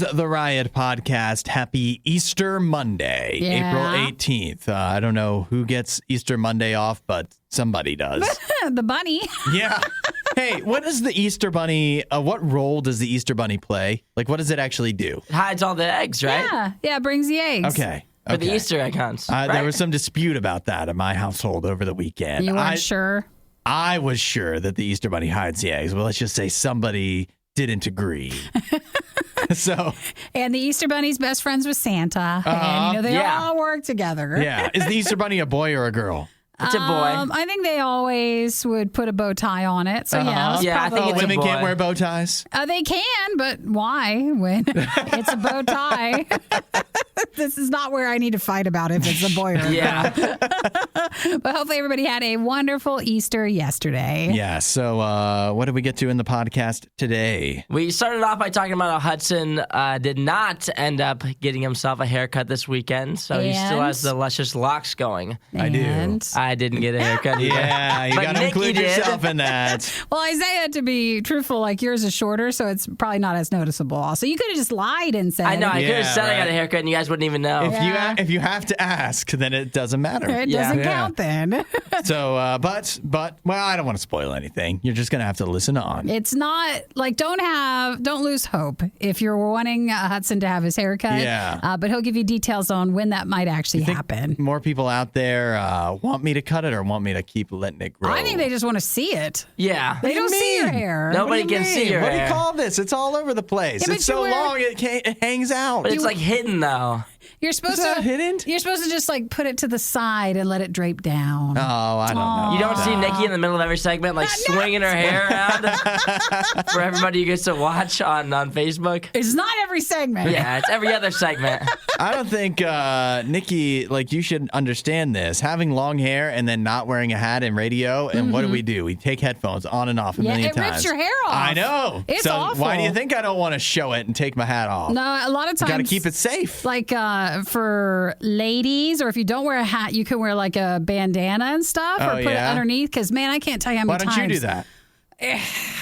is the Riot Podcast. Happy Easter Monday, April 18th. I don't know who gets Easter Monday off, but somebody does. The bunny. Yeah. Hey, what is the Easter Bunny? What role does the Easter Bunny play? Like, what does it actually do? It hides all the eggs, right? Yeah, it brings the eggs. Okay. For the Easter egg hunts. Right? There was some dispute about that in my household over the weekend. You weren't sure? I was sure that the Easter Bunny hides the eggs. Well, let's just say somebody didn't agree. And the Easter Bunny's best friends with Santa. And they all work together. Yeah. Is the Easter Bunny a boy or a girl? It's a boy. I think they always would put a bow tie on it. So I think it's women a boy. can't wear bow ties? They can, but why when it's a bow tie? This is not where I need to fight about if it's a boy or a girl. But hopefully everybody had a wonderful Easter yesterday. Yeah. So what did we get to in the podcast today? We started off by talking about how Hudson did not end up getting himself a haircut this weekend. So he still has the luscious locks going. I do. I didn't get a haircut either. Yeah, you got to include yourself in that. Well, Isaiah, to be truthful, like yours is shorter, so it's probably not as noticeable. So you could have just lied and said. I know. I could have said I got a haircut and you guys wouldn't even know. If you have to ask, then it doesn't matter. It doesn't count then. So, but I don't want to spoil anything. You're just gonna have to listen on. It's not like don't lose hope if you're wanting Hudson to have his haircut. Yeah. But he'll give you details on when that might actually happen. More people out there want me to cut it or want me to keep letting it grow? I think they just want to see it. Yeah. They don't see your hair. Nobody can see your hair. What do you call this? It's all over the place. Yeah, it's so long it hangs out. But it's like hidden though. You're supposed to hidden? You're supposed to just like put it to the side and let it drape down. Oh, I don't know. You don't see Nikki in the middle of every segment like swinging her hair around for everybody who gets to watch on Facebook. It's not every segment. Yeah, it's every other segment. I don't think Nikki, like, you should understand this. Having long hair and then not wearing a hat in radio, and what do? We take headphones on and off a million times. It rips your hair off. I know. It's so awful. Why do you think I don't want to show it and take my hat off? No, a lot of times. You got to keep it safe. Like for ladies, or if you don't wear a hat, you can wear like a bandana and stuff, or put it underneath. Because man, I can't tell you how many times. Why don't you do that?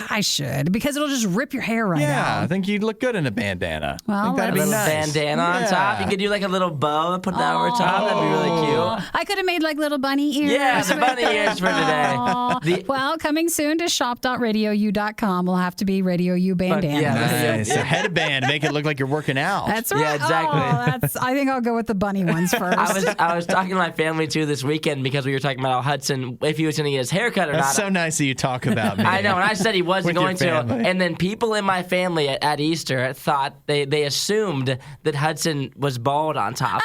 I should, because it'll just rip your hair right out. Yeah, I think you'd look good in a bandana. Well, I think that'd be a little nice. bandana on top. You could do like a little bow and put that over top. That'd be really cute. I could have made like little bunny ears. Yeah, the bunny ears for today. Well, coming soon to shop.radiou.com will have to be Radio U bandana. Nice. A headband, make it look like you're working out. That's right. Yeah, exactly. I think I'll go with the bunny ones first. I was talking to my family too this weekend because we were talking about how Hudson, if he was going to get his haircut or not. That's so nice that you talk about me. I know, and I said he wasn't going to. family. And then people in my family at Easter thought they assumed that Hudson was bald on top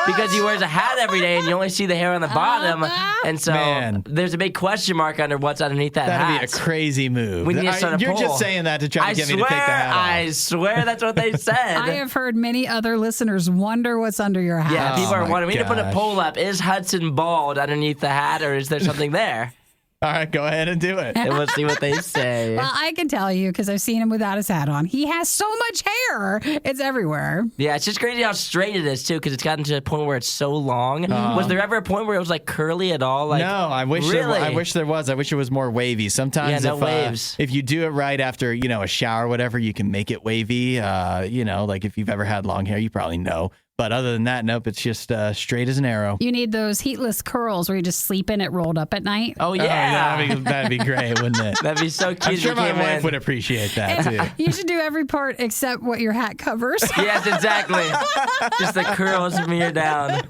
because he wears a hat every day and you only see the hair on the bottom. And so there's a big question mark under what's underneath that hat. That'd be a crazy move. We need to start a You're poll. just saying that to try to get me to take the hat off. I swear that's what they said. I have heard many other listeners wonder what's under your hat. Yeah, people are wanting me to put a gosh. poll up. Is Hudson bald underneath the hat or is there something there? All right, go ahead and do it. And we'll see what they say. Well, I can tell you because I've seen him without his hat on. He has so much hair. It's everywhere. Yeah, it's just crazy how straight it is, too, because it's gotten to a point where it's so long. Was there ever a point where it was, like, curly at all? Like, No, I wish really? I wish there was. I wish it was more wavy. Sometimes waves. if you do it right after, a shower or whatever, you can make it wavy. Like if you've ever had long hair, you probably know. But other than that, nope, it's just straight as an arrow. You need those heatless curls where you just sleep in it rolled up at night. Oh, yeah. That'd be great, wouldn't it? That'd be so cute. I'm sure if you my came wife in. would appreciate that, too. You should do every part except what your hat covers. Yes, exactly. Just the curls from here down.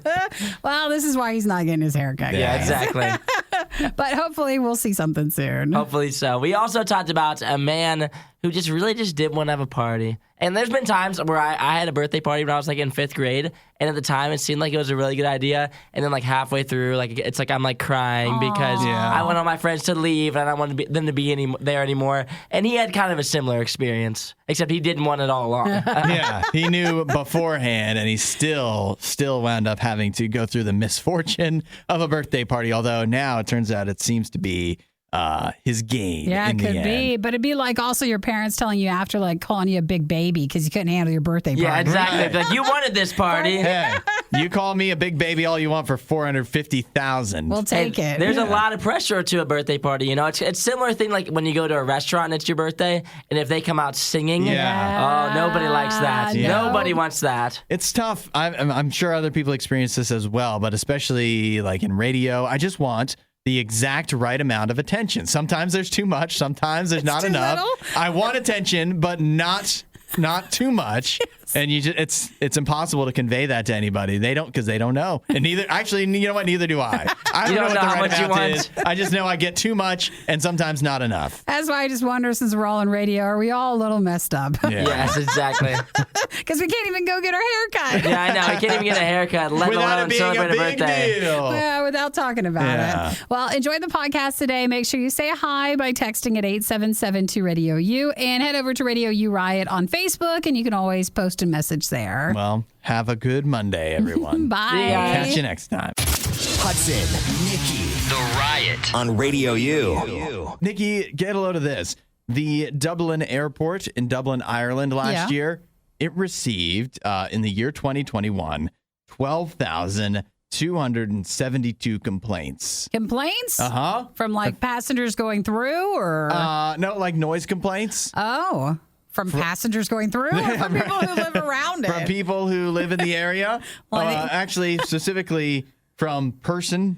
Well, this is why he's not getting his hair cut. Yeah, guys. exactly. But hopefully we'll see something soon. Hopefully so. We also talked about a man who just really did want to have a party. And there's been times where I had a birthday party when I was like in 5th grade, and at the time it seemed like it was a really good idea, and then like halfway through, like it's like I'm like crying because I want all my friends to leave and I don't want them to be there anymore. And he had kind of a similar experience, except he didn't want it all along. Yeah, he knew beforehand, and he still wound up having to go through the misfortune of a birthday party. Although now it turns out it seems to be his gain. Yeah, in it the could end. be. But it'd be like also your parents telling you after, like calling you a big baby because you couldn't handle your birthday party. Yeah, exactly. Like, you wanted this party. Hey, you call me a big baby all you want for $450,000. We'll take it. There's a lot of pressure to a birthday party. You know, it's a similar thing like when you go to a restaurant and it's your birthday, and if they come out singing, oh, nobody likes that. Yeah. Nobody wants that. It's tough. I'm sure other people experience this as well, but especially like in radio, I just want the exact right amount of attention. Sometimes there's too much. Sometimes there's not too enough. little. I want attention, but not too much. And you just it's impossible to convey that to anybody. They don't, because they don't know. And neither, actually, you know what? Neither do I. I don't know what the how right much you amount want. is. I just know I get too much and sometimes not enough. That's why I just wonder, since we're all on radio, are we all a little messed up? Yeah. Yes, exactly. Because we can't even go get our hair cut. Yeah, I know. I can't even get a haircut, let Without alone it being a celebrate a big birthday. deal. Yeah, without talking about Yeah. it. Well, enjoy the podcast today. Make sure you say hi by texting at 877-2-RADIO-U and head over to Radio U Riot on Facebook, and you can always post a message there. Well, have a good Monday, everyone. Bye. See ya. Catch you next time. Hudson, Nikki, The Riot on Radio U. Nikki, get a load of this. The Dublin Airport in Dublin, Ireland last year, it received, in the year 2021, 12,272 complaints. Complaints? Uh-huh. From like passengers going through, or? No, like noise complaints. From passengers going through, or from people who live around it? From people who live in the area. Actually, specifically from from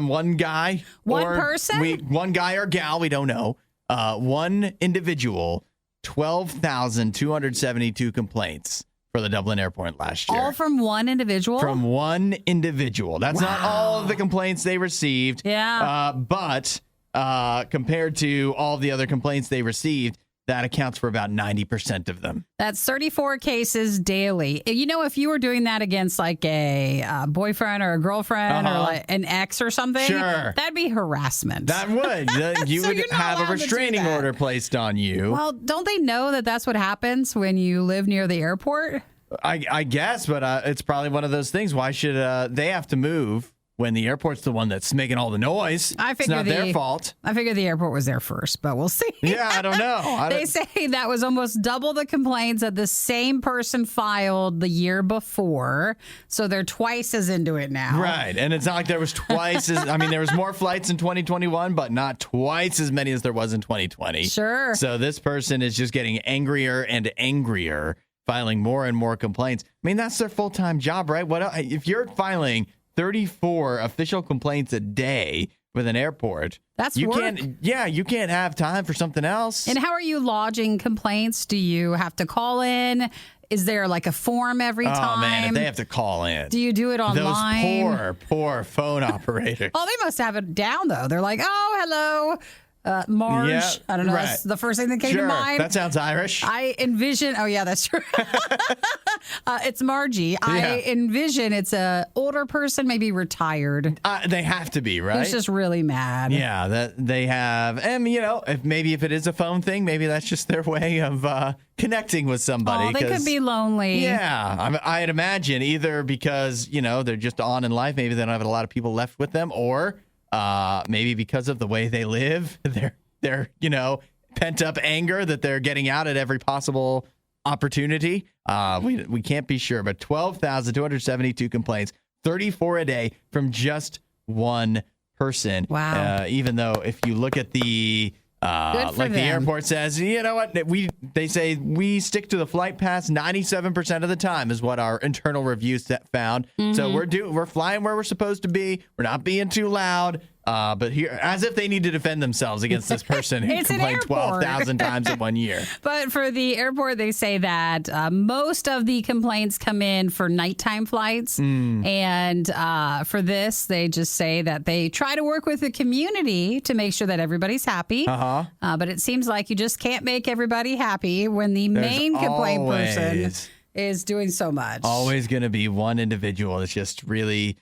one guy. One or person? One guy or gal, we don't know. One individual, 12,272 complaints for the Dublin Airport last year. All from one individual? From one individual. That's not all of the complaints they received. Yeah. But compared to all the other complaints they received, that accounts for about 90% of them. That's 34 cases daily. You know, if you were doing that against like a boyfriend or a girlfriend or like an ex or something, Sure. that'd be harassment. That would. You So would you're not have a allowed to do restraining that. order placed on you. Well, don't they know that that's what happens when you live near the airport? I guess, but it's probably one of those things. Why should they have to move when the airport's the one that's making all the noise? I It's figure not their fault. I figured the airport was there first, but we'll see. Yeah, I don't know. They say that was almost double the complaints that the same person filed the year before. So they're twice as into it now. Right. And it's not like there was twice as, I mean, there was more flights in 2021, but not twice as many as there was in 2020. Sure. So this person is just getting angrier and angrier, filing more and more complaints. I mean, that's their full-time job, right? If you're filing 34 official complaints a day with an airport, That's you work. you can't have time for something else. And how are you lodging complaints? Do you have to call in? Is there like a form every time? Oh man, if they have to call in. Do you do it online? Those poor phone operators. Oh, they must have it down though. They're like, oh, hello, Marge. Yeah, I don't know. right. That's the first thing that came Sure, to mind. that sounds Irish. I envision. Oh yeah, that's true. It's Margie. I envision it's a older person, maybe retired. They have to be, right? Who's just really mad. Yeah, that they have, and if it is a phone thing, maybe that's just their way of connecting with somebody. Oh, they could be lonely. Yeah, I'd imagine either because they're just on in life, maybe they don't have a lot of people left with them, or maybe because of the way they live, they're pent up anger that they're getting out at every possible opportunity. We can't be sure, but 12,272 complaints, 34 a day from just one person. Wow. Even though if you look at the like the airport says, you know what, they say we stick to the flight paths 97% of the time is what our internal reviews found. Mm-hmm. So we're flying where we're supposed to be. We're not being too loud. But here, as if they need to defend themselves against this person who It's an complained airport. 12,000 times in 1 year. But for the airport, they say that most of the complaints come in for nighttime flights. And for this, they just say that they try to work with the community to make sure that everybody's happy. But it seems like you just can't make everybody happy when the main complaint person is doing so much. Always going to be one individual that's just really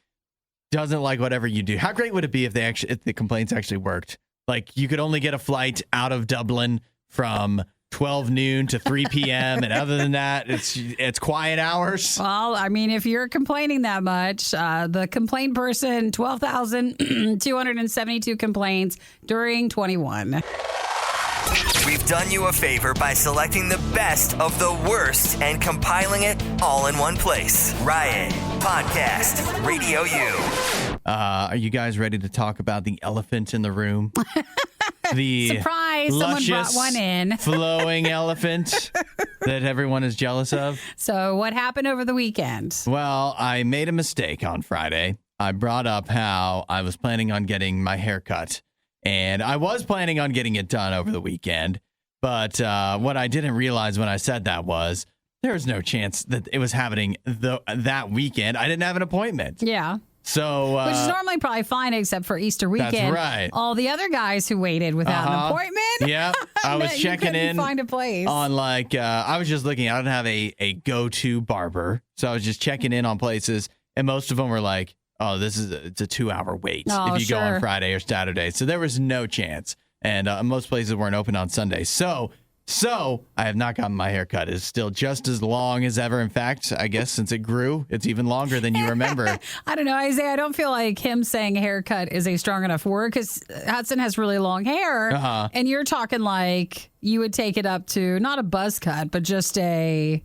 doesn't like whatever you do. How great would it be if the complaints actually worked? Like you could only get a flight out of Dublin from 12 noon to 3 p.m. And other than that, it's quiet hours. Well, I mean, if you're complaining that much, the complaint person, 12,272 complaints during 21. We've done you a favor by selecting the best of the worst and compiling it all in one place. Riot Podcast Radio U. Are you guys ready to talk about the elephant in the room? The Surprise! Someone brought one in. Flowing elephant that everyone is jealous of. So what happened over the weekend? Well, I made a mistake on Friday. I brought up how I was planning on getting my hair cut. And I was planning on getting it done over the weekend. But what I didn't realize when I said that was there was no chance that it was happening that weekend. I didn't have an appointment. Yeah. So, which is normally probably fine, except for Easter weekend. That's right. All the other guys who waited without an appointment. Yeah, I was checking in. Find a place on I was just looking. I don't have a go-to barber, so I was just checking in on places, and most of them were like, "Oh, it's a 2-hour wait if you go on Friday or Saturday." So there was no chance, and most places weren't open on Sunday. So I have not gotten my haircut. It's still just as long as ever. In fact, I guess since it grew, it's even longer than you remember. I don't know, Isaiah. I don't feel like him saying haircut is a strong enough word because Hudson has really long hair. And you're talking like you would take it up to not a buzz cut, but just a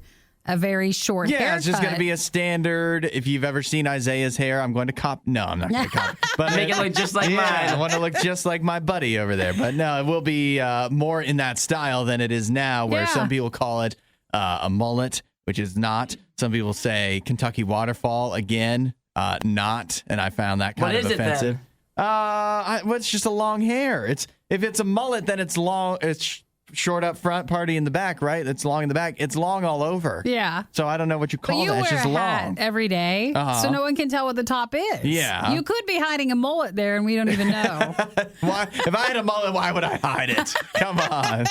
very short haircut. Yeah, it's just going to be a standard. If you've ever seen Isaiah's hair, I'm going to cop. No, I'm not going to cop. But make it look just like mine. I want to look just like my buddy over there. But no, it will be more in that style than it is now, where some people call it a mullet, which is not. Some people say Kentucky waterfall. Again, not. And I found that kind of offensive. Well, it's just a long hair. If it's a mullet, then it's long. It's short up front, party in the back, right? It's long in the back. It's long all over. Yeah. So I don't know what you call that. It's just wear a long. hat every day, so no one can tell what the top is. Yeah. You could be hiding a mullet there, and we don't even know. Why? If I had a mullet, why would I hide it? Come on.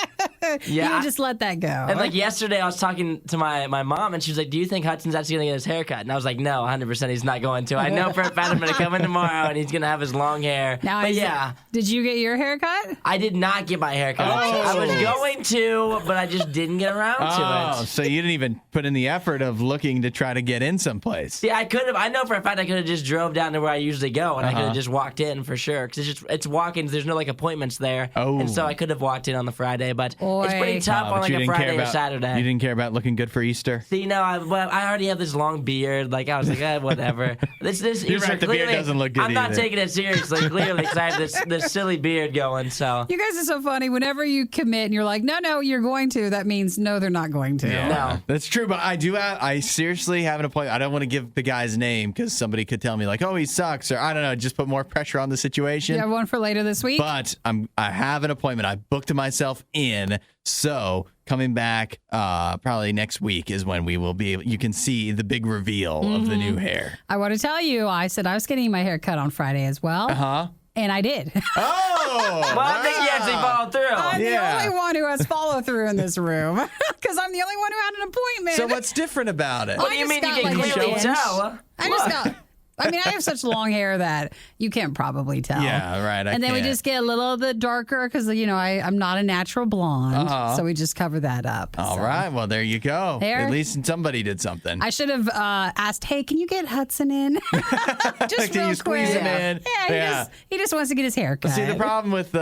You would just let that go. And like yesterday, I was talking to my mom, and she was like, "Do you think Hudson's actually going to get his haircut?" And I was like, "No, 100% he's not going to. I know for a fact I'm going to come in tomorrow, and he's going to have his long hair." Now, but yeah. Did you get your haircut? I did not get my haircut. I was going to, but I just didn't get around to it. Oh, so you didn't even put in the effort of looking to try to get in someplace. Yeah, I could have. I know for a fact I could have just drove down to where I usually go, and I could have just walked in for sure. Because it's walk-ins. There's no like appointments there. Oh. And so I could have walked in on the Friday, but it's pretty tough on like a Friday or Saturday. You didn't care about looking good for Easter? See, no, I already have this long beard. Like, I was like, whatever. This You're Easter, right, the beard doesn't look good I'm not either. taking it seriously, clearly, because I have this silly beard going, so. You guys are so funny. Whenever you commit and you're like, no, you're going to, that means no, they're not going to. Yeah, No. that's true. But I seriously have an appointment. I don't want to give the guy's name because somebody could tell me like, oh, he sucks, or I don't know, just put more pressure on the situation. You have one for later this week? But I have an appointment. I booked myself in. So coming back probably next week is when we will be able, you can see the big reveal of the new hair. I want to tell you, I said I was getting my hair cut on Friday as well. And I did. Oh! Well, I think you actually followed through. I'm the only one who has follow through in this room because I'm the only one who had an appointment. So what's different about it? What do you mean you can clearly tell? I have such long hair that you can't probably tell. Yeah, right. And then we just get a little bit darker because, I'm not a natural blonde. So we just cover that up. All right. Well, there you go. At least somebody did something. I should have asked, hey, can you get Hudson in? Just can real you squeeze quick. him in? Yeah, he just wants to get his hair cut. See, the problem with,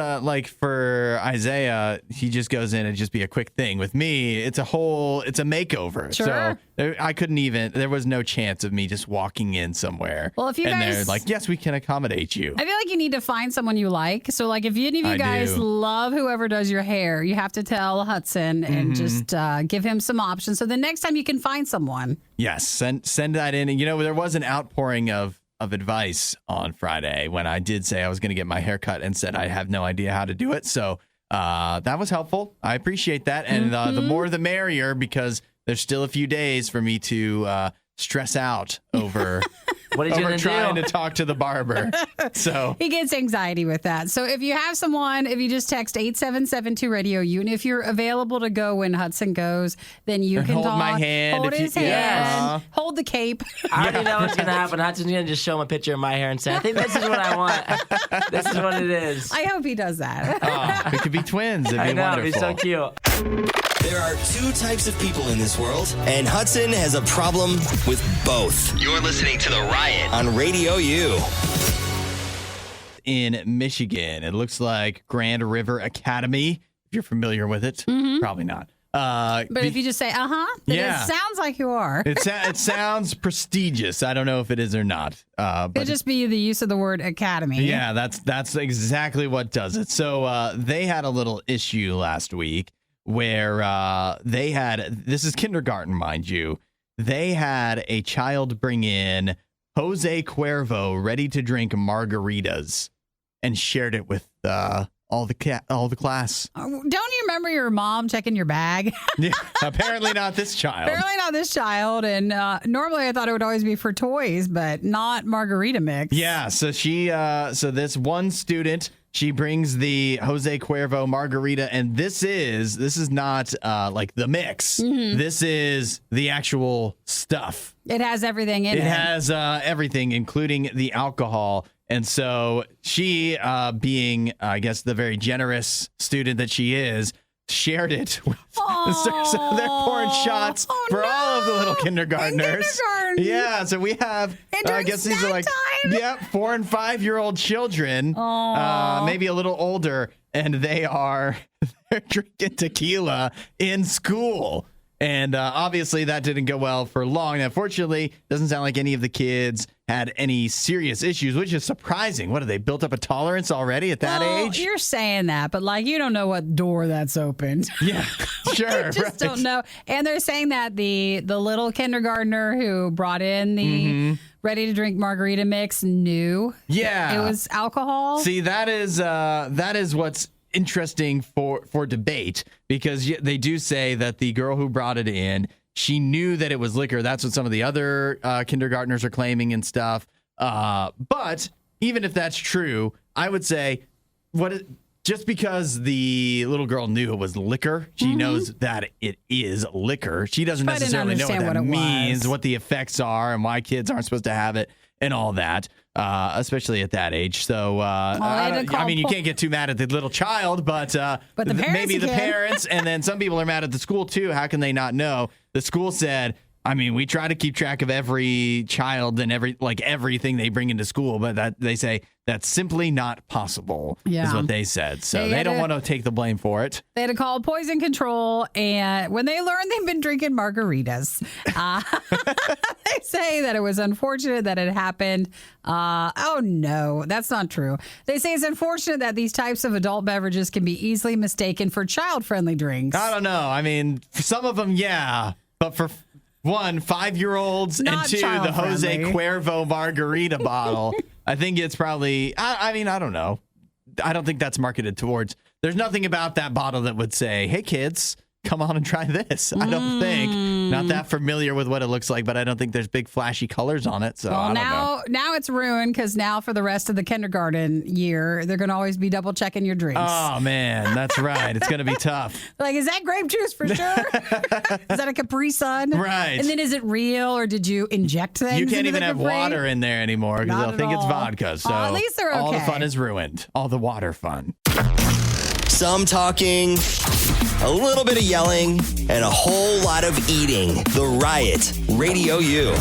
for Isaiah, he just goes in and just be a quick thing. With me, it's a makeover. Sure. So I couldn't even, there was no chance of me just walking in somewhere. Well, if you and guys, they're like, yes, we can accommodate you. I feel like you need to find someone you like. So, like, if any of you guys love whoever does your hair, you have to tell Hudson and just give him some options. So the next time you can find someone. Yes, send that in. And, there was an outpouring of advice on Friday when I did say I was going to get my hair cut and said I have no idea how to do it. So that was helpful. I appreciate that. And the more the merrier, because there's still a few days for me to stress out over What did you over do? trying to talk to the barber. So He gets anxiety with that. So if you have someone, if you just text 877 RadioU, and if you're available to go when Hudson goes, then you can hold talk. my hand Hold if you- his hand. Yes. Hold the cape. I already know what's going to happen. Hudson's going to just show him a picture of my hair and say, I think this is what I want. This is what it is. I hope he does that. we could be twins. It'd be I know. wonderful. He's so cute. There are two types of people in this world, and Hudson has a problem with both. You're listening to The Riot on Radio U. In Michigan, it looks like Grand River Academy. If you're familiar with it, probably not. But if you just say, then Yeah. it sounds like you are. It sounds prestigious. I don't know if it is or not. But It'd just be the use of the word academy. yeah, that's exactly what does it. So they had a little issue last week where they had, this is kindergarten, mind you, they had a child bring in Jose Cuervo ready-to-drink margaritas and shared it with all the class. Don't you remember your mom checking your bag? Yeah, apparently not this child. Apparently not this child. And normally I thought it would always be for toys, but not margarita mix. Yeah, so this one student, she brings the Jose Cuervo margarita, and this is not like the mix. This is the actual stuff. It has everything in it. It has everything, including the alcohol. And so she, being, I guess, the very generous student that she is, shared it. So they're pouring shots for all of the little kindergartners. Yeah, so we have, I guess these are like, time. 4 and 5 year old children, maybe a little older, and they're drinking tequila in school. And obviously that didn't go well for long. Unfortunately, doesn't sound like any of the kids had any serious issues, which is surprising. What, have they built up a tolerance already at that age? You're saying that, but like you don't know what door that's opened. Yeah, sure. You just don't know. And they're saying that the little kindergartner who brought in the ready-to-drink margarita mix knew Yeah. it was alcohol. See, that is what's interesting for debate, because they do say that the girl who brought it in, she knew that it was liquor. That's what some of the other kindergartners are claiming and stuff. But even if that's true, I would say just because the little girl knew it was liquor, she knows that it is liquor. She doesn't But I didn't necessarily know what understand that what it means, was. what the effects are, and why kids aren't supposed to have it and all that. Especially at that age. So, I mean, you can't get too mad at the little child, but the parents maybe the can. parents, and then some people are mad at the school too. How can they not know? The school said, I mean, we try to keep track of every child and everything they bring into school, but they say that's simply not possible, is Yeah. what they said. So They they had don't to- want to take the blame for it. They had to call poison control, and when they learned they've been drinking margaritas, they say that it was unfortunate that it happened. Oh, no, that's not true. They say it's unfortunate that these types of adult beverages can be easily mistaken for child-friendly drinks. I don't know. I mean, for some of them, yeah, but for 1, 5-year-olds, and Not 2, the Jose child-friendly. Cuervo margarita bottle, I think it's probably, I mean, I don't know. I don't think that's marketed towards, there's nothing about that bottle that would say, hey, kids, come on and try this. I don't think. Not that familiar with what it looks like, but I don't think there's big flashy colors on it. So I don't know. Now it's ruined, because now for the rest of the kindergarten year, they're going to always be double checking your drinks. Oh, man, that's right. It's going to be tough. Like, is that grape juice for sure? Is that a Capri Sun? Right. And then is it real, or did you inject things? You can't into even the have Capri? water in there anymore because Not they'll at think it's all. vodka. So At least they're all the okay. fun is ruined. All the water fun. Some talking, a little bit of yelling, and a whole lot of eating. The Riot, Radio U.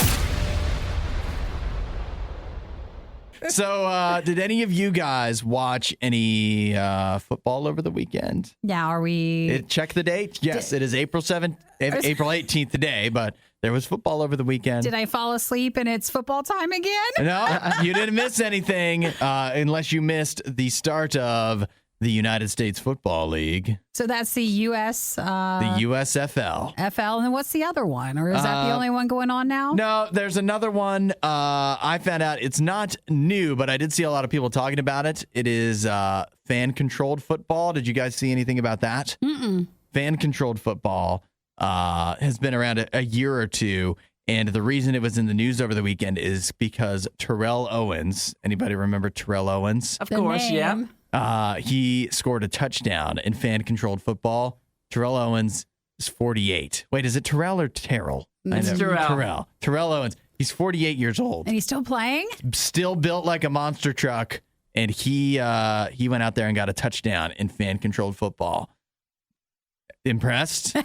So, did any of you guys watch any football over the weekend? Now, are we? Check the date. Yes, it is April 18th today, but there was football over the weekend. Did I fall asleep and it's football time again? No, you didn't miss anything unless you missed the start of the United States Football League, So that's the U.S. the USFL. FL, and then what's the other one? Or is that the only one going on now? No, there's another one. I found out it's not new, but I did see a lot of people talking about it. It is fan-controlled football. Did you guys see anything about that? Fan-controlled football has been around a year or two, And the reason it was in the news over the weekend is because Terrell Owens, anybody remember Terrell Owens? Of course, name. yeah. He scored a touchdown in fan-controlled football. Terrell Owens is 48. Wait, is it Terrell or Terrell? It's Terrell. Terrell Owens. He's 48 years old. And he's still playing? Still built like a monster truck. And he went out there and got a touchdown in fan-controlled football. Impressed?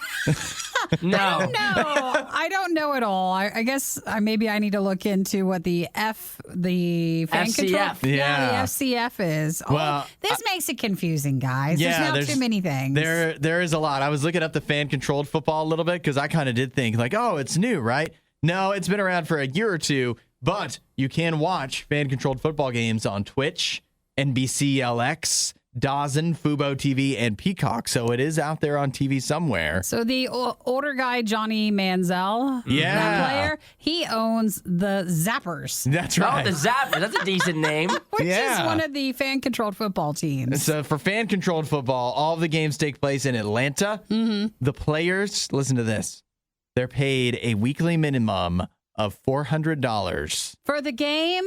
No. I don't know at all. I guess maybe I need to look into what the fan FCF. control. Yeah. The FCF is. Well, this makes it confusing, guys. Yeah, there's now too many things. There is a lot. I was looking up the fan-controlled football a little bit because I kind of did think like, oh, it's new, right? No, it's been around for a year or two, but you can watch fan-controlled football games on Twitch, NBCLX, Dawson, Fubo TV, and Peacock. So it is out there on TV somewhere. So the older guy, Johnny Manziel, Yeah. that player, he owns the Zappers, That's right. Oh, the Zappers. That's a decent name. which Yeah. is one of the fan-controlled football teams. So for fan-controlled football, all of the games take place in Atlanta. Mm-hmm. The players, listen to this, they're paid a weekly minimum of $400 For the game?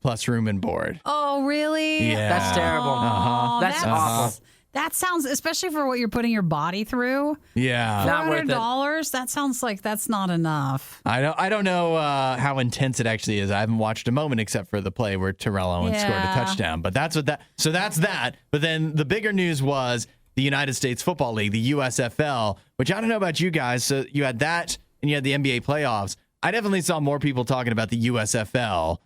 plus room and board. Oh, really? Yeah. That's terrible. Oh, That's awful. That sounds, especially for what you're putting your body through. Yeah. Not worth it. $400. That sounds like that's not enough. I don't know how intense it actually is. I haven't watched a moment except for the play where Terrell Owens scored a Yeah. touchdown. But that's that. But then the bigger news was the United States Football League, the USFL, which I don't know about you guys. So you had that and you had the NBA playoffs. I definitely saw more people talking about the USFL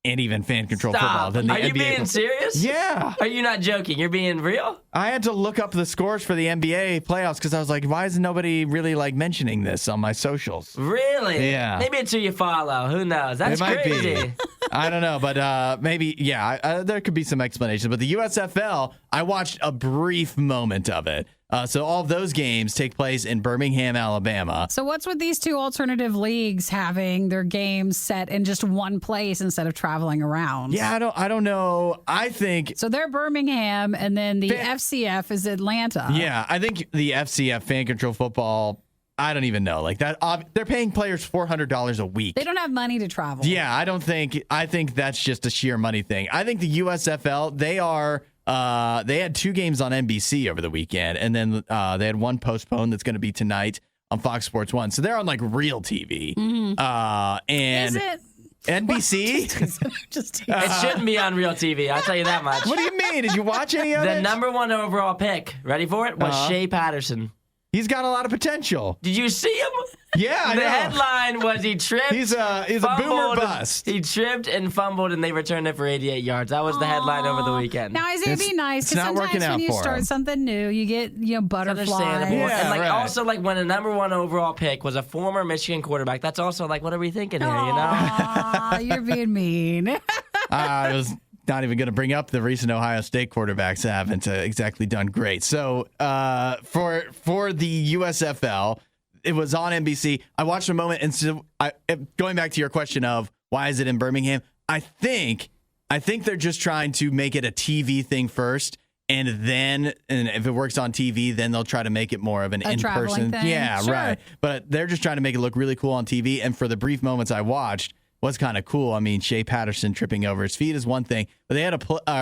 and even fan-controlled football than the Are NBA. you being serious? Yeah. Are you not joking? You're being real? I had to look up the scores for the NBA playoffs because I was like, why isn't nobody really like mentioning this on my socials? Really? Yeah. Maybe it's who you follow. Who knows? That's It might crazy. be. I don't know, but maybe, yeah, there could be some explanation. But the USFL, I watched a brief moment of it. So all of those games take place in Birmingham, Alabama. So what's with these two alternative leagues having their games set in just one place instead of traveling around? Yeah, I don't know. I think, So they're Birmingham, and then the FCF is Atlanta. yeah, I think the FCF, fan control football, I don't even know. Like that, they're paying players $400 a week. They don't have money to travel. Yeah, I think that's just a sheer money thing. I think the USFL, they had two games on NBC over the weekend, and then they had one postponed that's going to be tonight on Fox Sports 1. So they're on like real TV. And Is it? NBC? Just It shouldn't be on real TV. I'll tell you that much. What do you mean? Did you watch any of The it? number one overall pick, ready for it, was Shea Patterson. He's got a lot of potential. Did you see him? Yeah, I The know. headline was he tripped. He's a boomer fumbled, bust. He tripped and fumbled, and they returned it for 88 yards. That was the headline over the weekend. Now, is it be nice? it's Because not working sometimes out when you for start him. something new, you get butterflies. Understandable. Yeah, and right. also when a number one overall pick was a former Michigan quarterback, that's also what are we thinking here, you know? Aw, you're being mean. I was not even going to bring up the recent Ohio State quarterbacks that haven't exactly done great. So for the USFL, it was on NBC. I watched a moment, and so going back to your question of why is it in Birmingham, I think they're just trying to make it a TV thing first, and if it works on TV, then they'll try to make it more of an traveling in-person. thing. Yeah, Sure. right. But they're just trying to make it look really cool on TV. And for the brief moments I watched, was kind of cool. I mean, Shea Patterson tripping over his feet is one thing, but they had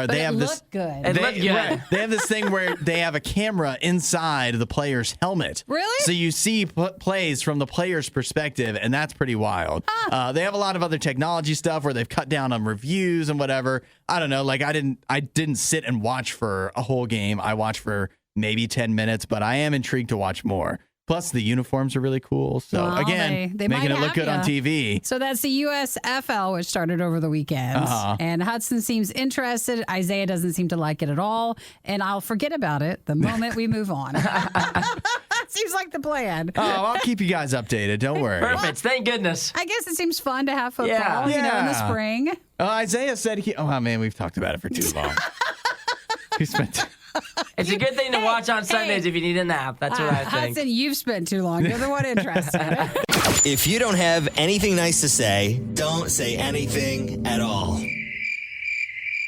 they have this. Looked good. It looked good. Right. They have this thing where they have a camera inside the player's helmet. Really? So you see plays from the player's perspective, and that's pretty wild. They have a lot of other technology stuff where they've cut down on reviews and whatever. I don't know. Like I didn't sit and watch for a whole game. I watched for maybe 10 minutes, but I am intrigued to watch more. Plus, the uniforms are really cool. So, Well, again, they making might it look have good on ya. TV. So that's the USFL, which started over the weekend. And Hudson seems interested. Isaiah doesn't seem to like it at all. And I'll forget about it the moment we move on. Seems like the plan. Oh, I'll keep you guys updated. Don't worry. Perfect. Thank goodness. I guess it seems fun to have football, Yeah. in the Yeah. spring. Isaiah said oh, man, we've talked about it for too long. He spent... It's a good thing to watch on Sundays if you need a nap. That's what I think. Hudson, you've spent too long. You're the one interested. If you don't have anything nice to say, don't say anything at all.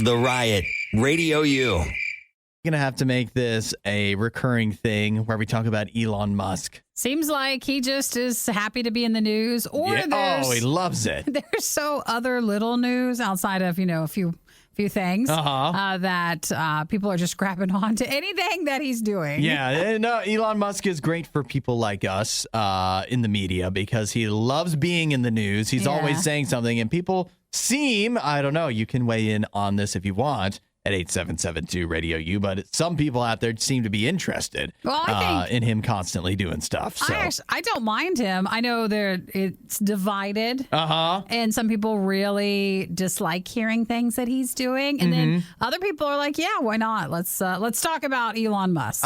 The Riot, Radio U. Going to have to make this a recurring thing where we talk about Elon Musk. Seems like he just is happy to be in the news. Or he loves it. There's so other little news outside of, a few things that people are just grabbing on to anything that he's doing. Yeah, no, Elon Musk is great for people like us in the media because he loves being in the news. He's always saying something, and people seem, I don't know, you can weigh in on this if you want at 8772-RADIO-U, but some people out there seem to be interested in him constantly doing stuff. So. I don't mind him. I know it's divided, and some people really dislike hearing things that he's doing, and then other people are like, "Yeah, why not? Let's talk about Elon Musk."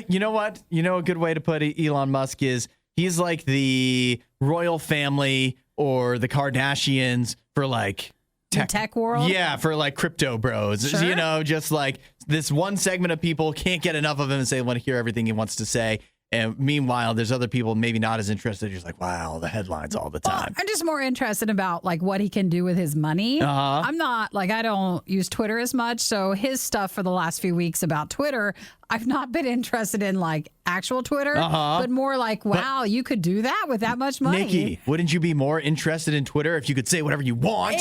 You know what? You know a good way to put Elon Musk is he's like the royal family or the Kardashians for like. Tech world? Yeah, for like crypto bros. Sure. Just like this one segment of people can't get enough of him and say, want to hear everything he wants to say. And meanwhile, there's other people maybe not as interested. Just like, wow, the headlines all the time. I'm just more interested about like what he can do with his money. I'm not like, I don't use Twitter as much. So his stuff for the last few weeks about Twitter, I've not been interested in like actual Twitter, but more like, wow, you could do that with that much money. Nikki, wouldn't you be more interested in Twitter if you could say whatever you want?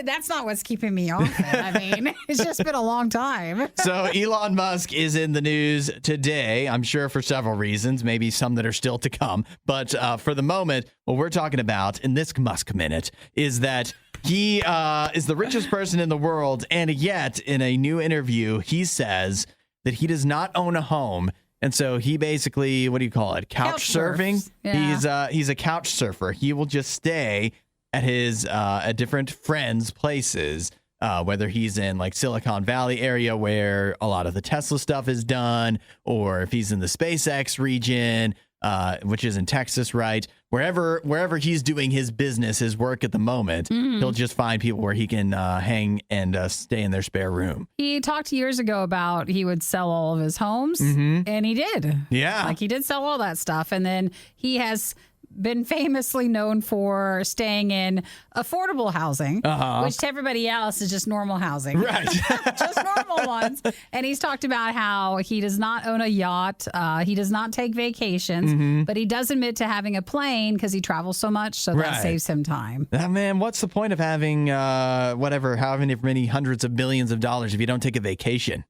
That's not what's keeping me off it. I mean, it's just been a long time. So Elon Musk is in the news today, I'm sure for several reasons, maybe some that are still to come. But for the moment, what we're talking about in this Musk Minute is that he is the richest person in the world. And yet, in a new interview, he says that he does not own a home. And so he basically, what do you call it? Couch surfing? Yeah. He's a couch surfer. He will just stay at his at different friends' places, whether he's in like Silicon Valley area where a lot of the Tesla stuff is done, or if he's in the SpaceX region, which is in Texas, right? Wherever he's doing his business, his work at the moment, he'll just find people where he can hang and stay in their spare room. He talked years ago about he would sell all of his homes, and he did. Yeah. Like he did sell all that stuff. And then he has been famously known for staying in affordable housing, which to everybody else is just normal housing. Right. Just normal ones. And he's talked about how he does not own a yacht. He does not take vacations, but he does admit to having a plane because he travels so much. So that saves him time. Man, what's the point of having however many hundreds of billions of dollars if you don't take a vacation?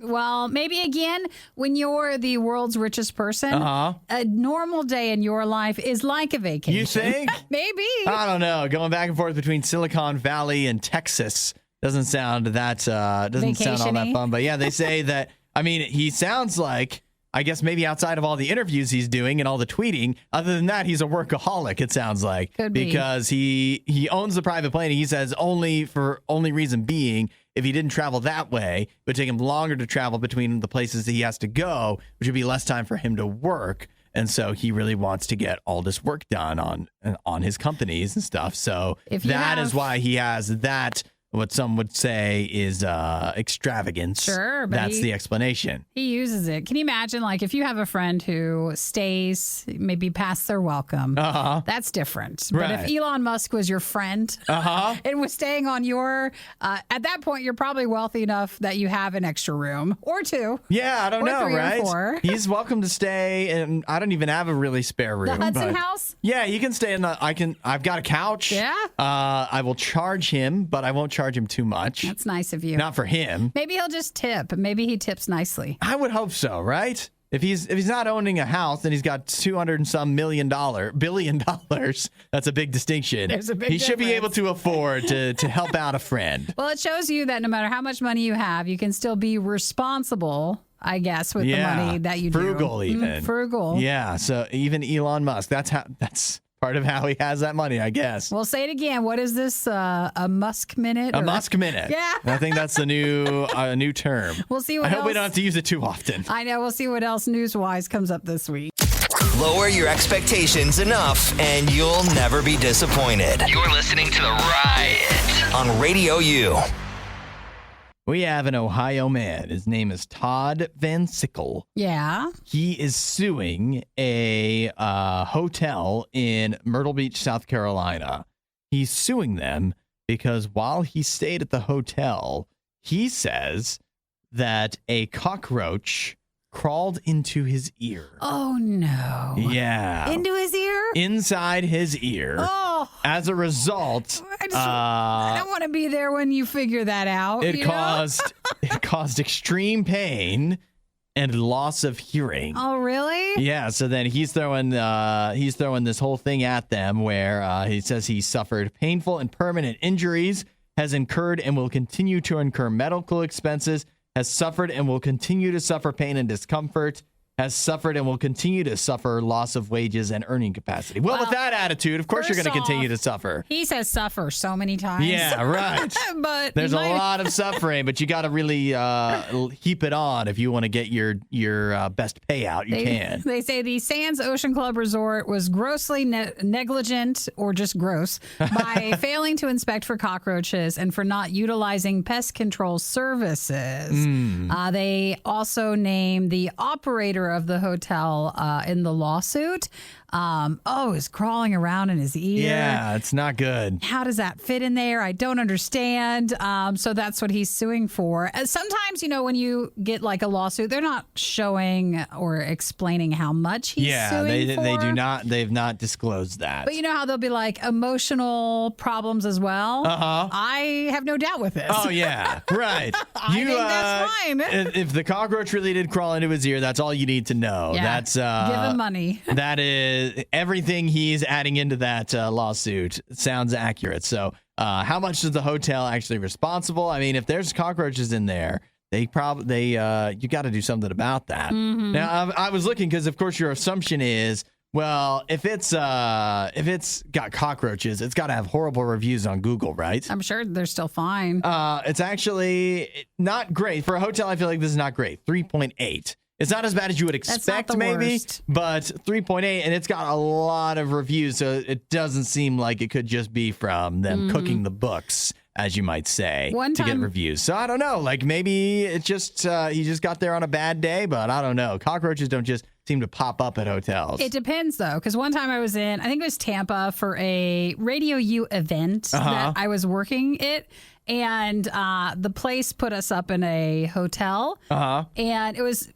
Well, maybe again, when you're the world's richest person, a normal day in your life is like a vacation. You think? Maybe. I don't know. Going back and forth between Silicon Valley and Texas doesn't sound all that fun. But yeah, they say that. I mean, he sounds like, I guess maybe outside of all the interviews he's doing and all the tweeting, other than that, he's a workaholic, it sounds like. Could be. Because he owns the private plane. He says only reason being, if he didn't travel that way, it would take him longer to travel between the places that he has to go, which would be less time for him to work. And so he really wants to get all this work done on his companies and stuff. So that is why he has that. What some would say is extravagance. Sure, but that's the explanation. He uses it. Can you imagine, like, if you have a friend who stays maybe past their welcome? That's different. But if Elon Musk was your friend and was staying on your, at that point, you're probably wealthy enough that you have an extra room or two. Yeah, I don't know, right? Or 4. He's welcome to stay, and I don't even have a really spare room. The Hudson house? Yeah, you can stay in the. I've got a couch. Yeah. I will charge him, but I won't charge him too much. That's nice of you. Not for him. Maybe he'll just tip. Maybe he tips nicely. I would hope so, right? If he's not owning a house and he's got $200 and some billion dollars, that's a big distinction. There's a big He should be difference. able to afford to help out a friend. Well, it shows you that no matter how much money you have, you can still be responsible, I guess, with the money that you do. Frugal even. Frugal. Yeah, so even Elon Musk, that's part of how he has that money, I guess. Well, say it again. What is this? A Musk Minute? A Musk Minute. Yeah. I think that's the new term. We'll see what I hope else. we don't have to use it too often. I know. We'll see what else news-wise comes up this week. Lower your expectations enough and you'll never be disappointed. You're listening to The Riot on Radio U. We have an Ohio man. His name is Todd Van Sickle. Yeah. He is suing a hotel in Myrtle Beach, South Carolina. He's suing them because while he stayed at the hotel, he says that a cockroach crawled into his ear. Oh, no. Yeah. Into his ear? Inside his ear. Oh. As a result, I don't want to be there when you figure that out. it caused extreme pain and loss of hearing. Oh, really? Yeah, so then he's throwing this whole thing at them where he says he suffered painful and permanent injuries, has incurred and will continue to incur medical expenses, has suffered and will continue to suffer pain and discomfort, has suffered and will continue to suffer loss of wages and earning capacity. Well, with that attitude, of course you're going to continue to suffer. He says suffer so many times. Yeah, right. But there's a lot of suffering, but you got to really heap it on if you want to get your best payout. You can. They say the Sands Ocean Club Resort was grossly negligent or just gross by failing to inspect for cockroaches and for not utilizing pest control services. They also named the operator of the hotel in the lawsuit. Is crawling around in his ear. Yeah, it's not good. How does that fit in there? I don't understand. So that's what he's suing for. Sometimes, when you get like a lawsuit, they're not showing or explaining how much he's suing for. They do not. They've not disclosed that. But you know how they'll be like emotional problems as well? Uh-huh. I have no doubt with this. Oh, yeah. Right. I think that's fine. If the cockroach really did crawl into his ear, that's all you need to know. Yeah. That's give him money. That is everything he's adding into that lawsuit sounds accurate. So how much is the hotel actually responsible? I mean, if there's cockroaches in there, you got to do something about that. Mm-hmm. Now, I was looking because, of course, your assumption is, well, if it's got cockroaches, it's got to have horrible reviews on Google, right? I'm sure they're still fine. It's actually not great. For a hotel, I feel like this is not great. 3.8. It's not as bad as you would expect, maybe, but 3.8, and it's got a lot of reviews, so it doesn't seem like it could just be from them cooking the books, as you might say, to get reviews. So I don't know. Like maybe it's just he just got there on a bad day, but I don't know. Cockroaches don't just seem to pop up at hotels. It depends, though, because one time I was in, I think it was Tampa, for a RadioU event that I was working it. And the place put us up in a hotel. And it was,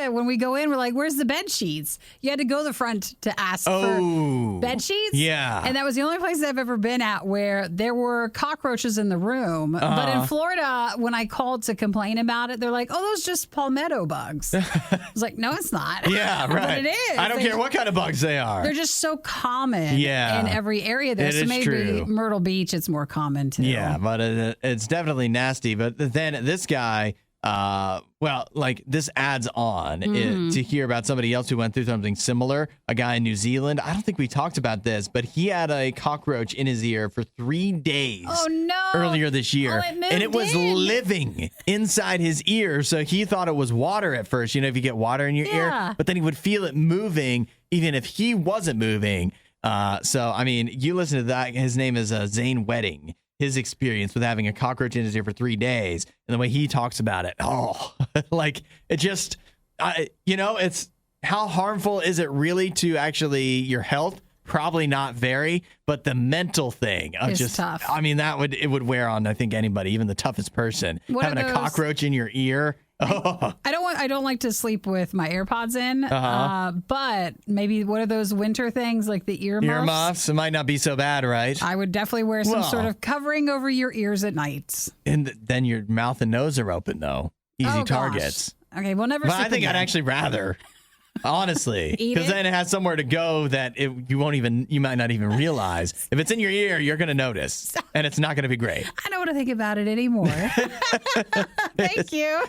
when we go in, we're like, where's the bed sheets? You had to go to the front to ask for bed sheets. Yeah. And that was the only place I've ever been at where there were cockroaches in the room. But in Florida, when I called to complain about it, they're like, oh, those just palmetto bugs. I was like, no, it's not. Yeah, right. But it is. I don't care what kind of bugs they are. They're just so common in every area there. So maybe Myrtle Beach, it's more common too. Yeah, but it's definitely nasty. But then this guy, this adds on to hear about somebody else who went through something similar, a guy in New Zealand. I don't think we talked about this, but he had a cockroach in his ear for 3 days earlier this year. And it was living inside his ear. So he thought it was water at first, if you get water in your ear, but then he would feel it moving even if he wasn't moving. So, I mean, you listen to that. His name is Zane Wedding. His experience with having a cockroach in his ear for 3 days and the way he talks about it. Like it just, it's how harmful is it really to actually your health? Probably not very, but the mental thing of it's tough. I mean, it would wear on, I think, anybody, even the toughest person. Having a cockroach in your ear. I don't like to sleep with my AirPods in, but maybe what are those winter things like the earmuffs? Earmuffs, it might not be so bad, right? I would definitely wear some sort of covering over your ears at night. And then your mouth and nose are open, though. Easy targets. Gosh. Okay, we'll never. But I think I'd actually rather. Honestly, because then it has somewhere to go that you might not even realize. If it's in your ear, you're going to notice, and it's not going to be great. I don't want to think about it anymore. Thank you.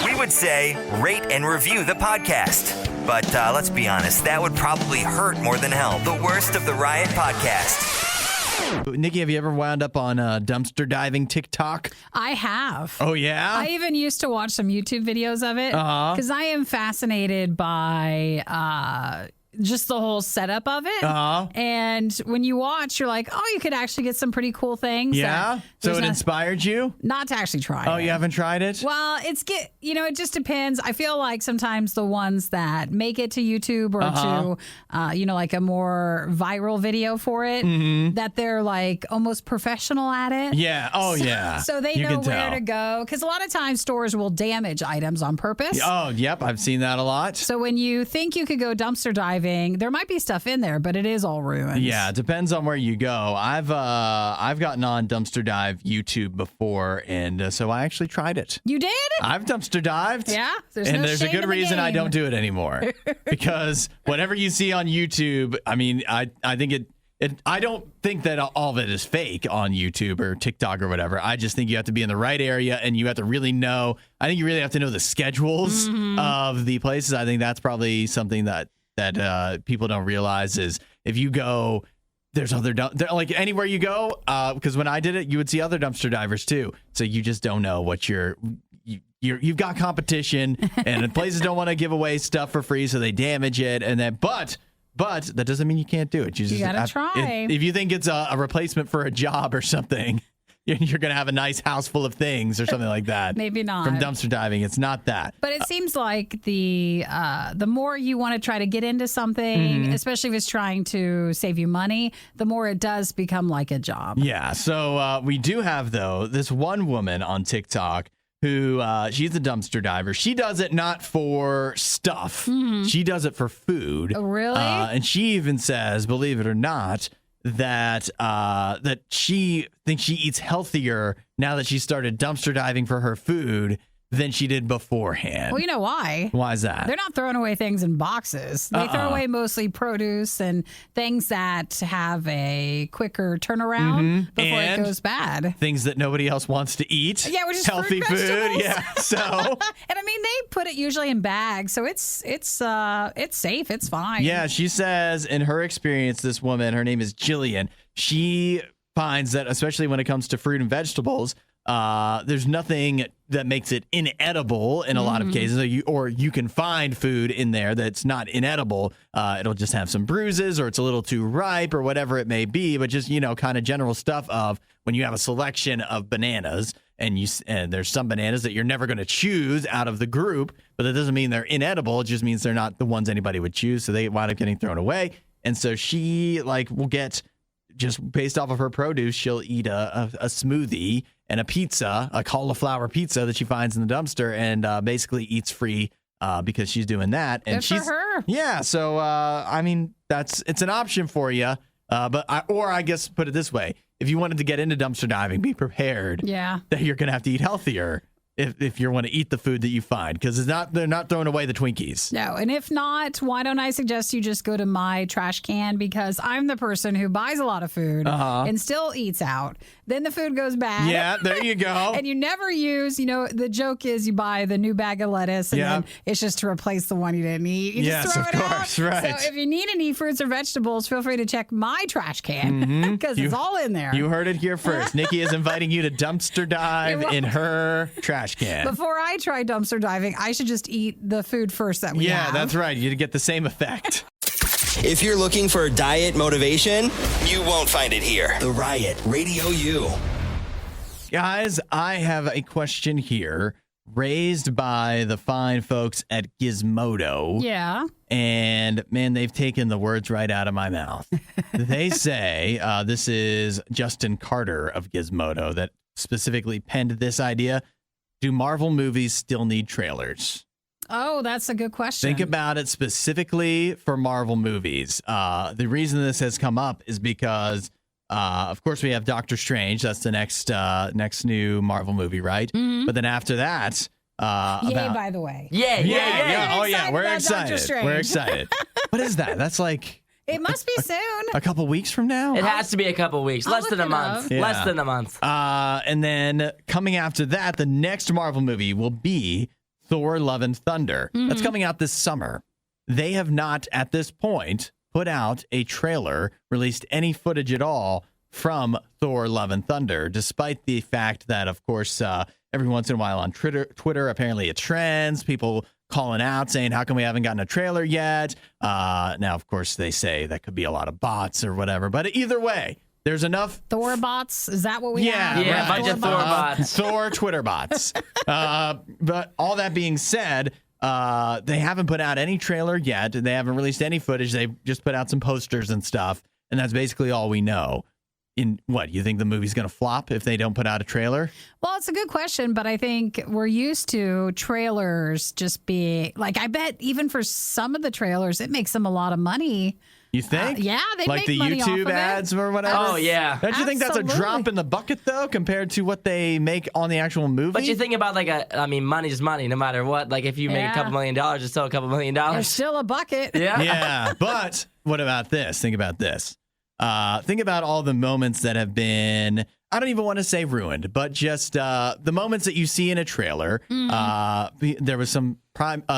We would say rate and review the podcast, but let's be honest, that would probably hurt more than help. The Worst of the Riot podcast. Nikki, have you ever wound up on dumpster diving TikTok? I have. Oh, yeah? I even used to watch some YouTube videos of it because I am fascinated by just the whole setup of it. And when you watch, you're like, oh, you could actually get some pretty cool things. Yeah. So it inspired you? Not to actually try it. Oh, you haven't tried it? Well, it just depends. I feel like sometimes the ones that make it to YouTube or to, like a more viral video for it, that they're like almost professional at it. Yeah. Oh, yeah. So they know where to go. Because a lot of times stores will damage items on purpose. Oh, yep. I've seen that a lot. So when you think you could go dumpster diving, there might be stuff in there, but it is all ruined. Yeah, it depends on where you go. I've gotten on Dumpster Dive YouTube before, and so I actually tried it. You did? I've dumpster dived. Yeah. There's a good reason I don't do it anymore. Because whatever you see on YouTube, I mean, I think I don't think that all of it is fake on YouTube or TikTok or whatever. I just think you have to be in the right area and you have to really know. I think you really have to know the schedules of the places. I think that's probably something that people don't realize is if you go, there's other like anywhere you go. Because when I did it, you would see other dumpster divers too. So you just don't know what you've got competition, and places don't want to give away stuff for free, so they damage it, and then but that doesn't mean you can't do it. You gotta try. If you think it's a replacement for a job or something, you're going to have a nice house full of things or something like that. Maybe not. From dumpster diving. It's not that. But it seems like the more you want to try to get into something, especially if it's trying to save you money, the more it does become like a job. Yeah. So we do have, though, this one woman on TikTok who she's a dumpster diver. She does it not for stuff. She does it for food. Oh, really? And she even says, believe it or not, that she thinks she eats healthier now that she started dumpster diving for her food than she did beforehand. Well, you know why? Why is that? They're not throwing away things in boxes. They throw away mostly produce and things that have a quicker turnaround before it goes bad. Things that nobody else wants to eat. Yeah, which is healthy fruit, food. Yeah. So and I mean they put it usually in bags, so it's safe, it's fine. Yeah, she says in her experience, this woman, her name is Jillian, she finds that especially when it comes to fruit and vegetables, there's nothing that makes it inedible in a lot of cases, or you can find food in there that's not inedible. It'll just have some bruises, or it's a little too ripe, or whatever it may be. But just kind of general stuff of when you have a selection of bananas, and there's some bananas that you're never going to choose out of the group, but that doesn't mean they're inedible. It just means they're not the ones anybody would choose, so they wind up getting thrown away. And so she will get, just based off of her produce, she'll eat a smoothie and a pizza, a cauliflower pizza that she finds in the dumpster, and basically eats free because she's doing that. And Good for her. Yeah. So I mean, it's an option for you. But I guess put it this way: if you wanted to get into dumpster diving, be prepared. Yeah. That you're gonna have to eat healthier if you want to eat the food that you find, because they're not throwing away the Twinkies. No, and if not, why don't I suggest you just go to my trash can, because I'm the person who buys a lot of food and still eats out. Then the food goes bad. Yeah, there you go. And you never use, the joke is you buy the new bag of lettuce and then it's just to replace the one you didn't eat. You just throw it out. Right. So if you need any fruits or vegetables, feel free to check my trash can because it's all in there. You heard it here first. Nikki is inviting you to dumpster dive in her trash can. Before I try dumpster diving, I should just eat the food first that we have. Yeah, that's right. You get the same effect. If you're looking for diet motivation, you won't find it here. The Riot, Radio U. Guys, I have a question here raised by the fine folks at Gizmodo. Yeah. And, man, they've taken the words right out of my mouth. They say, this is Justin Carter of Gizmodo that specifically penned this idea. Do Marvel movies still need trailers? Oh, that's a good question. Think about it specifically for Marvel movies. The reason this has come up is because, of course, we have Doctor Strange. That's the next new Marvel movie, right? Mm-hmm. But then after that... by the way. Yeah. Oh, yeah. We're excited. We're excited. What is that? That's like... It must be soon. A couple weeks from now? It has to be a couple weeks. Less than a month. Yeah. Less than a month. And then coming after that, the next Marvel movie will be Thor: Love and Thunder. Mm-hmm. That's coming out this summer. They have not, at this point, put out a trailer, released any footage at all from Thor: Love and Thunder, despite the fact that, of course, every once in a while on Twitter, apparently it trends. People calling out saying, how come we haven't gotten a trailer yet? Now, of course, they say that could be a lot of bots or whatever. But either way, there's enough. Thor bots? Is that what we have? Yeah, a bunch of Thor bots. Thor Twitter bots. But all that being said, they haven't put out any trailer yet. They haven't released any footage. They've just put out some posters and stuff. And that's basically all we know. You think the movie's going to flop if they don't put out a trailer? Well, it's a good question, but I think we're used to trailers just being like, I bet even for some of the trailers, it makes them a lot of money. You think? Yeah, they like make the money YouTube off of ads it. or whatever. Oh, yeah. Don't you think that's a Absolutely. drop in the bucket though, compared to what they make on the actual movie? But you think about money's money no matter what. Like if you make a couple $1 million, it's still a couple $1 million. There's still a bucket. Yeah. Yeah, but what about this? Think about this. Think about all the moments that have been, I don't even want to say ruined, but just the moments that you see in a trailer. There was some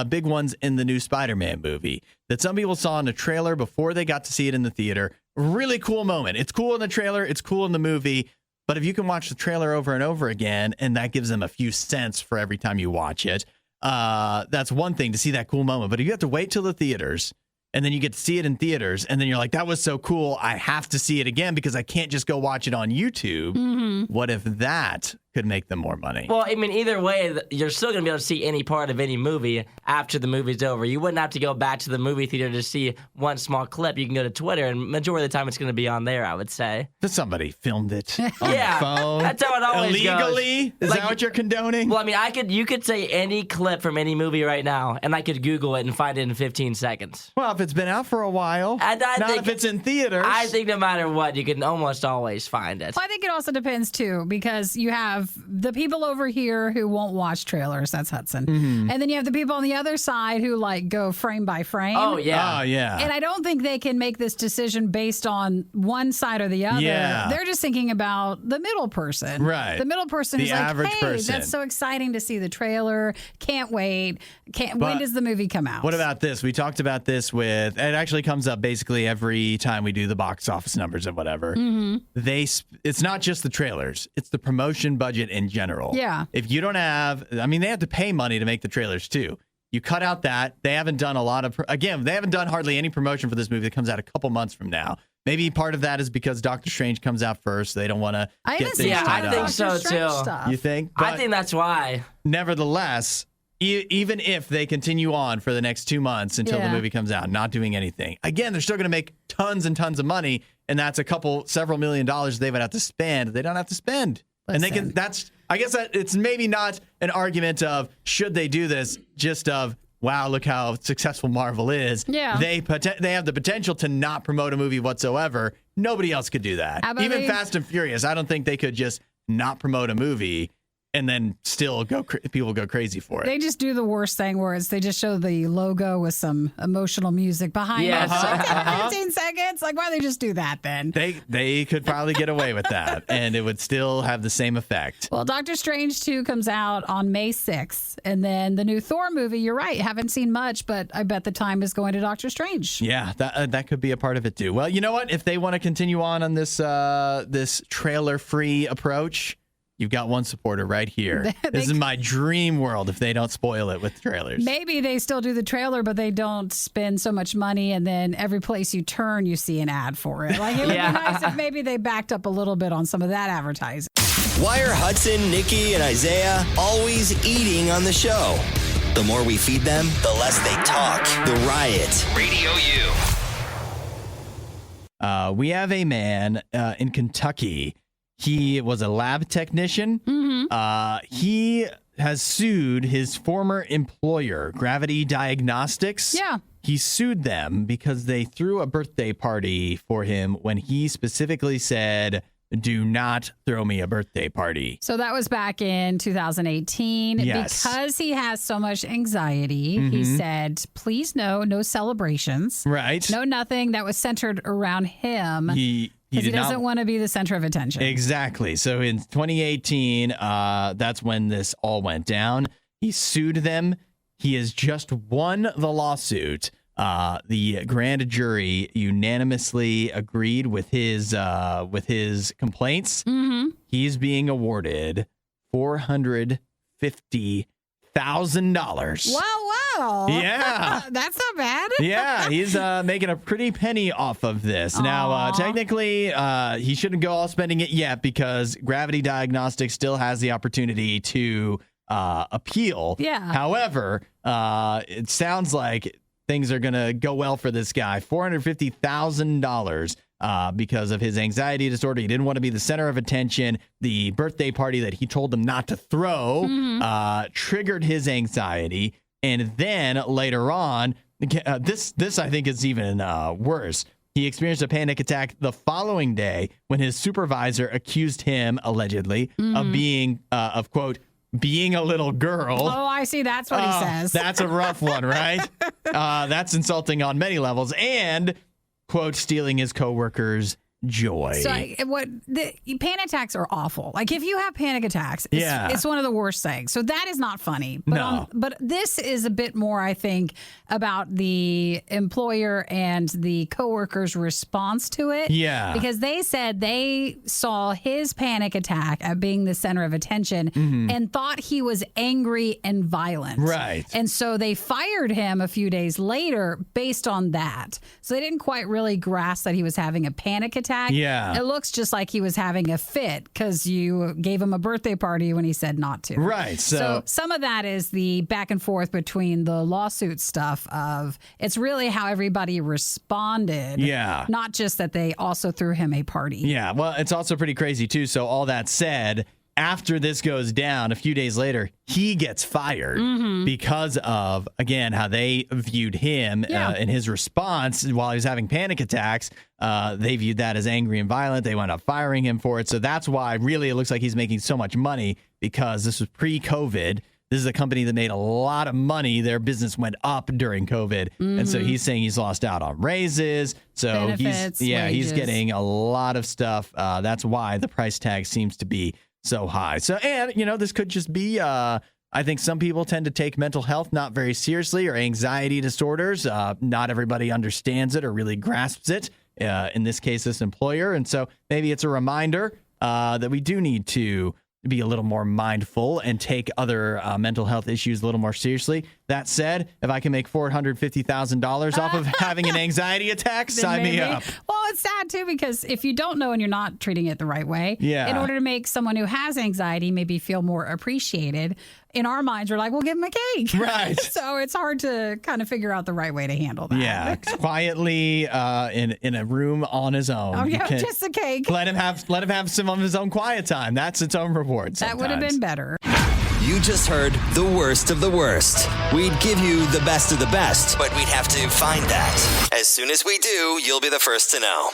big ones in the new Spider-Man movie that some people saw in the trailer before they got to see it in the theater. Really cool moment. It's cool in the trailer. It's cool in the movie. But if you can watch the trailer over and over again, and that gives them a few cents for every time you watch it, that's one thing to see that cool moment. But if you have to wait till the theaters, and then you get to see it in theaters, and then you're like, that was so cool, I have to see it again because I can't just go watch it on YouTube. What if that could make them more money? Well, I mean, either way, you're still going to be able to see any part of any movie after the movie's over. You wouldn't have to go back to the movie theater to see one small clip. You can go to Twitter, and majority of the time it's going to be on there, I would say. Somebody filmed it on Yeah, the phone. that's how it always illegally? goes. Is that what you're condoning? Well, I mean, you could say any clip from any movie right now, and I could Google it and find it in 15 seconds. Well, if it's been out for a while, I not think- if it's in theaters. I think no matter what, you can almost always find it. Well, I think it also depends, too, because you have the people over here who won't watch trailers. That's Hudson. And then you have the people on the other side who, like, go frame by frame. Oh, yeah. Oh, yeah. And I don't think they can make this decision based on one side or the other. Yeah. They're just thinking about the middle person. Right. The middle person The who's like, average hey, person. that's so exciting to see the trailer. Can't wait. When But does the movie come out? What about this? We talked about this with, it actually comes up basically every time we do the box office numbers and whatever. It's not just the trailers, it's the promotion budget in general. Yeah. If you don't have, I mean, they have to pay money to make the trailers too. You cut out that. They haven't done a lot of, again, they haven't done hardly any promotion for this movie that comes out a couple months from now. Maybe part of that is because Doctor Strange comes out first. So they don't want to get things Yeah, tied I up. think so, too. Stuff. You think? I But think that's why. nevertheless, even if they continue on for the next 2 months until the Yeah. movie comes out, not doing anything, again, they're still going to make tons and tons of money, and that's several $1 million they would have to spend. They don't have to spend, and they can. Listen. I guess that it's maybe not an argument of should they do this, just of wow, look how successful Marvel is. Yeah. They have the potential to not promote a movie whatsoever. Nobody else could do that. How about Even they- Fast and Furious, I don't think they could just not promote a movie and then still people go crazy for it. They just do the worst thing where they just show the logo with some emotional music behind Yes. it. 15 seconds. Like, why don't they just do that then? They could probably get away with that, and it would still have the same effect. Well, Doctor Strange 2 comes out on May 6th. And then the new Thor movie, you're right, haven't seen much, but I bet the time is going to Doctor Strange. Yeah, that could be a part of it too. Well, you know what? If they want to continue on this this trailer-free approach, you've got one supporter right here. This is my dream world if they don't spoil it with trailers. Maybe they still do the trailer, but they don't spend so much money, and then every place you turn, you see an ad for it. Like, it would Yeah. be nice if maybe they backed up a little bit on some of that advertising. Why are Hudson, Nikki, and Isaiah always eating on the show? The more we feed them, the less they talk. The Riot. Radio U. We have a man in Kentucky. He was a lab technician. He has sued his former employer, Gravity Diagnostics. Yeah. He sued them because they threw a birthday party for him when he specifically said, do not throw me a birthday party. So that was back in 2018. Yes. Because he has so much anxiety, he said, please no celebrations. Right. No, nothing that was centered around him. He Because he did doesn't not want to be the center of attention. Exactly. So in 2018, that's when this all went down. He sued them. He has just won the lawsuit. The grand jury unanimously agreed with his complaints. He's being awarded $450,000. Wow. Yeah. That's not bad. Yeah, he's making a pretty penny off of this. Now, technically, he shouldn't go all spending it yet because Gravity Diagnostics still has the opportunity to appeal. Yeah. However, it sounds like things are going to go well for this guy. $450,000 because of his anxiety disorder. He didn't want to be the center of attention. The birthday party that he told them not to throw triggered his anxiety. And then later on, this I think is even worse. He experienced a panic attack the following day when his supervisor accused him, allegedly, of being, quote, being a little girl. Oh, I see. That's what he says. That's a rough one, right? That's insulting on many levels. And, quote, stealing his coworkers' joy. So panic attacks are awful. Like if you have panic attacks, it's one of the worst things. So that is not funny. But but this is a bit more, I think, about the employer and the coworkers' response to it. Yeah. Because they said they saw his panic attack at being the center of attention and thought he was angry and violent. Right. And so they fired him a few days later based on that. So they didn't quite really grasp that he was having a panic attack. Yeah. It looks just like he was having a fit because you gave him a birthday party when he said not to. Right. So some of that is the back and forth between the lawsuit stuff of it's really how everybody responded. Yeah. Not just that they also threw him a party. Yeah. Well, it's also pretty crazy, too. So all that said, after this goes down, a few days later, he gets fired because of, again, how they viewed him and his response while he was having panic attacks. They viewed that as angry and violent. They wound up firing him for it. So that's why really it looks like he's making so much money because this was pre-COVID. This is a company that made a lot of money. Their business went up during COVID. And so he's saying he's lost out on raises. So benefits, he's wages. getting a lot of stuff. That's why the price tag seems to be so high. So, and, this could just be, I think some people tend to take mental health not very seriously or anxiety disorders. Not everybody understands it or really grasps it. In this case, this employer. And so maybe it's a reminder that we do need to be a little more mindful and take other mental health issues a little more seriously. That said, if I can make $450,000 off of having an anxiety attack, sign me up. Well, it's sad, too, because if you don't know and you're not treating it the right way, in order to make someone who has anxiety maybe feel more appreciated, in our minds, we're like, we'll give him a cake. Right. So it's hard to kind of figure out the right way to handle that. Yeah, quietly in a room on his own. Oh, yeah, just a cake. Let him have some of his own quiet time. That's its own reward sometimes. That would have been better. You just heard the worst of the worst. We'd give you the best of the best, but we'd have to find that. As soon as we do, you'll be the first to know.